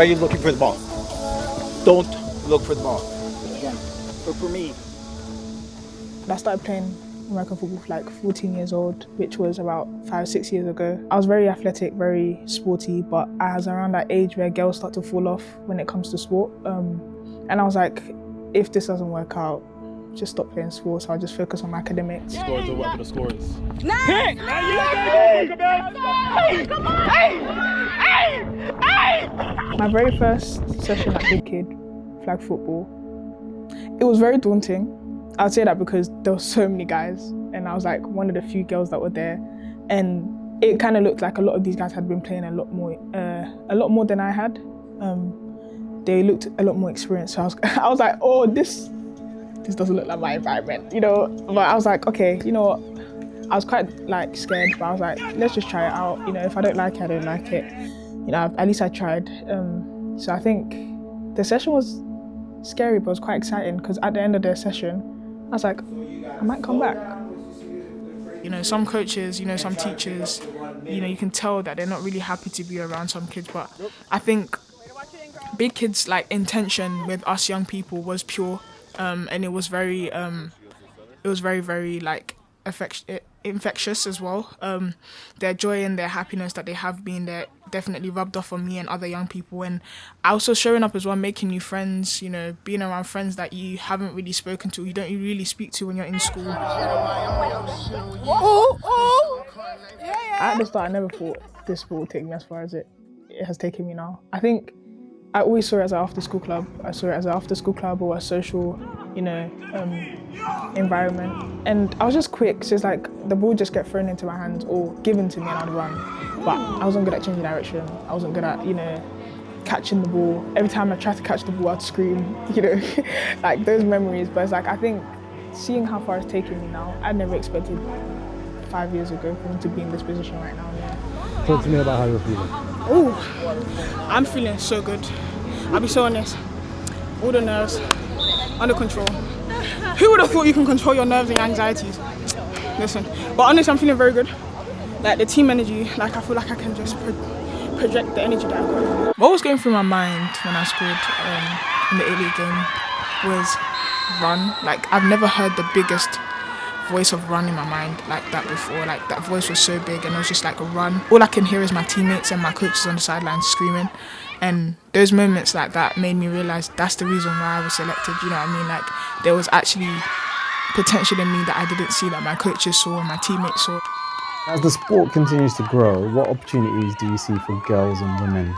Why are you looking for the ball? Don't look for the ball. Again, look for me. I started playing American football for like 14 years old, which was about 5-6 years ago. I was very athletic, very sporty, but I was around that age where girls start to fall off when it comes to sport. And I was like, if this doesn't work out, just stop playing sports. I'll just focus on my academics. Scores or whatever the score is. Nice! My very first session at Big Kid, flag football, it was very daunting. I'd say that because there were so many guys and I was like one of the few girls that were there, and it kind of looked like a lot of these guys had been playing a lot more than I had. They looked a lot more experienced, so I was like, oh, this doesn't look like my environment, you know. But I was like, okay, you know what? I was quite like scared, but I was like, let's just try it out. You know, if I don't like it, I don't like it. You know, at least I tried. So I think the session was scary, but it was quite exciting because at the end of the session, I was like, I might come back. You know, some coaches, you know, some teachers, you know, you can tell that they're not really happy to be around some kids, but I think Big Kid's like intention with us young people was pure, and it was very, very like infectious as well. Their joy and their happiness that they have been there definitely rubbed off on me and other young people, and also showing up as well, making new friends, you know, being around friends that you haven't really spoken to, you don't really speak to when you're in school. At the start, I never thought this sport would take me as far as it has taken me now. I think I always saw it as an after-school club. I saw it as an after-school club or a social, you know, environment. And I was just quick, so it's like the ball just get thrown into my hands or given to me and I'd run. But I wasn't good at changing direction. I wasn't good at, you know, catching the ball. Every time I tried to catch the ball, I'd scream, you know, like those memories. But it's like, I think seeing how far it's taken me now, I never expected 5 years ago for me to be in this position right now. Yeah. Talk to me about how you're feeling. Oh, I'm feeling so good. I'll be so honest. All the nerves under control. Who would have thought you can control your nerves and your anxieties? Listen, but honestly, I'm feeling very good. Like the team energy, like I feel like I can just project the energy that I got. What was going through my mind when I scored in the A-League game was run. Like I've never heard the biggest voice of run in my mind like that before. Like that voice was so big and it was just like a run. All I can hear is my teammates and my coaches on the sidelines screaming. And those moments like that made me realise that's the reason why I was selected, you know what I mean? Like there was actually potential in me that I didn't see, that my coaches saw and my teammates saw. As the sport continues to grow, what opportunities do you see for girls and women,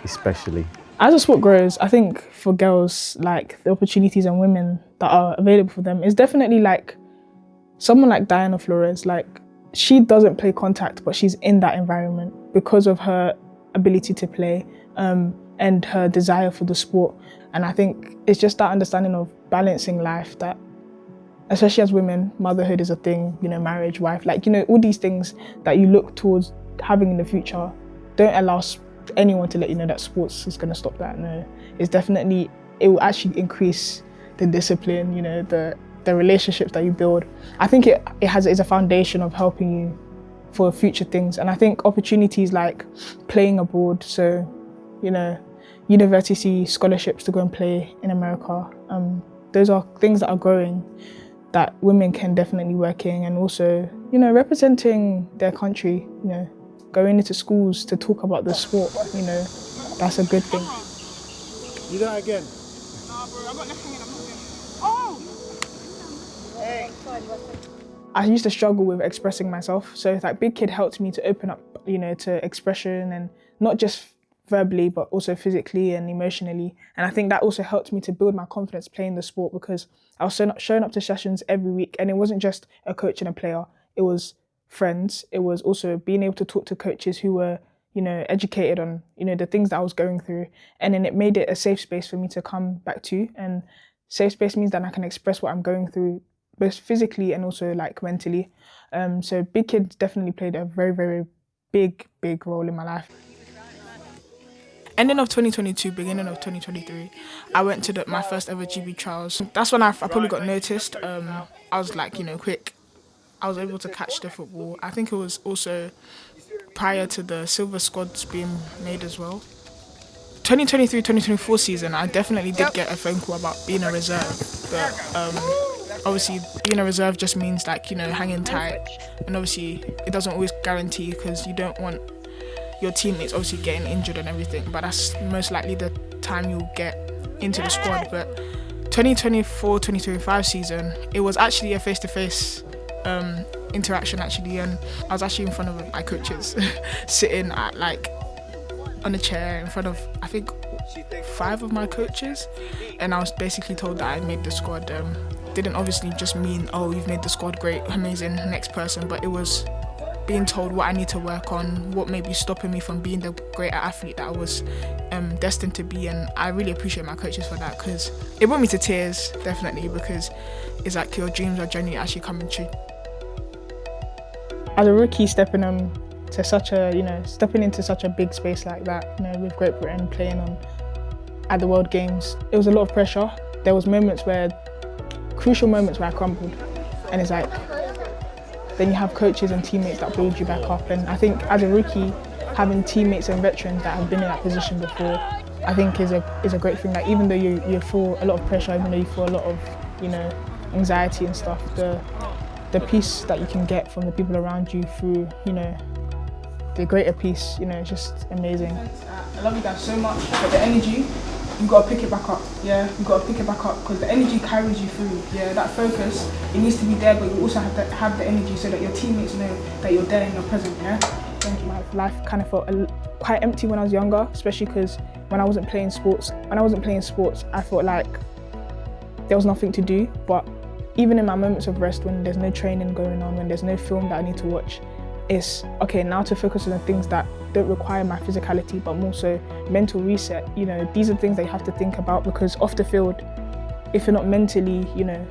especially? As the sport grows, I think for girls, like the opportunities and women that are available for them is definitely like someone like Diana Flores. Like she doesn't play contact, but she's in that environment because of her ability to play and her desire for the sport. And I think it's just that understanding of balancing life that, especially as women, motherhood is a thing, you know, marriage, wife, like, you know, all these things that you look towards having in the future. Don't allow anyone to let you know that sports is going to stop that. No, it's definitely, it will actually increase the discipline, you know, the relationships that you build. I think it's a foundation of helping you for future things. And I think opportunities like playing abroad, so, you know, university scholarships to go and play in America, those are things that are growing that women can definitely work in, and also, you know, representing their country, you know, going into schools to talk about the sport, you know, that's a good thing. You do that again. Nah, bro, I got nothing in, I'm moving. Oh! Hey! I used to struggle with expressing myself, so it's like Big Kid helped me to open up, you know, to expression, and not just verbally, but also physically and emotionally. And I think that also helped me to build my confidence playing the sport, because I was showing up to sessions every week, and it wasn't just a coach and a player, it was friends. It was also being able to talk to coaches who were, you know, educated on, you know, the things that I was going through. And then it made it a safe space for me to come back to. And safe space means that I can express what I'm going through, both physically and also like mentally. So Big Kid definitely played a very, very big role in my life. Ending of 2022, beginning of 2023, I went to my first ever GB trials. That's when I probably got noticed. I was like, you know, quick. I was able to catch the football. I think it was also prior to the silver squads being made as well. 2023-2024 season, I definitely did get a phone call about being a reserve, but obviously being a reserve just means like, you know, hanging tight, and obviously it doesn't always guarantee, because you don't want your teammates obviously getting injured and everything, but that's most likely the time you'll get into the squad. But 2024-2025 season, it was actually a face-to-face interaction actually, and I was actually in front of my coaches sitting at like on a chair in front of I think 5 of my coaches, and I was basically told that I made the squad. Didn't obviously just mean, oh, you've made the squad, great, amazing, next person, but it was being told what I need to work on, what may be stopping me from being the greater athlete that I was destined to be. And I really appreciate my coaches for that, because it brought me to tears, definitely, because it's like your dreams are genuinely actually coming true. As a rookie, stepping into such a big space like that, you know, with Great Britain playing at the World Games, it was a lot of pressure. There was crucial moments where I crumbled, and it's like, then you have coaches and teammates that build you back up. And I think as a rookie, having teammates and veterans that have been in that position before, I think is a great thing. Like, even though you feel a lot of pressure, even though you feel a lot of, you know, anxiety and stuff, the peace that you can get from the people around you through, you know, the greater peace, you know, it's just amazing. I love you guys so much, but the energy, you got to pick it back up, yeah? You got to pick it back up, because the energy carries you through, yeah? That focus, it needs to be there, but you also have to have the energy so that your teammates know that you're there and you're present, yeah? And my life kind of felt quite empty when I was younger, especially because when I wasn't playing sports, I felt like there was nothing to do. But even in my moments of rest, when there's no training going on, when there's no film that I need to watch, it's okay now to focus on the things that don't require my physicality, but more so mental reset. You know, these are things that you have to think about, because off the field, if you're not mentally, you know,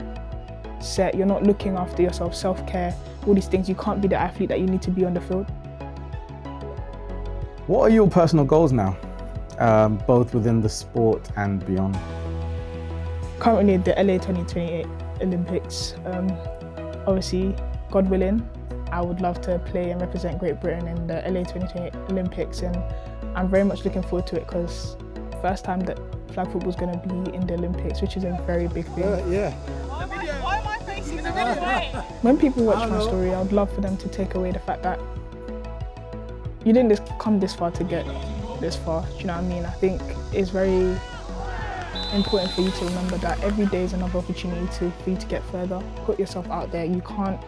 set, you're not looking after yourself, self-care, all these things, you can't be the athlete that you need to be on the field. What are your personal goals now, both within the sport and beyond? Currently the LA 2028 Olympics, obviously, God willing, I would love to play and represent Great Britain in the LA 2028 Olympics, and I'm very much looking forward to it, because first time that flag football is going to be in the Olympics, which is a very big thing. Yeah. Why am I facing the wrong way? When people watch my story, I would love for them to take away the fact that you didn't just come this far to get this far, do you know what I mean? I think it's very important for you to remember that every day is another opportunity for you to get further, put yourself out there. You can't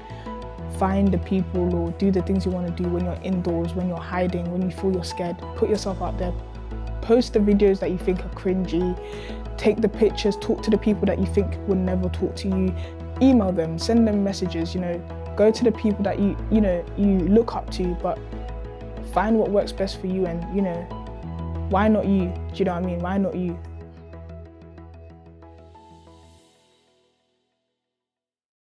find the people or do the things you want to do when you're indoors, when you're hiding, when you feel you're scared. Put yourself out there. Post the videos that you think are cringy, take the pictures, talk to the people that you think will never talk to you, email them, send them messages, you know, go to the people that you look up to, but find what works best for you, and, you know, why not you? Do you know what I mean? Why not you?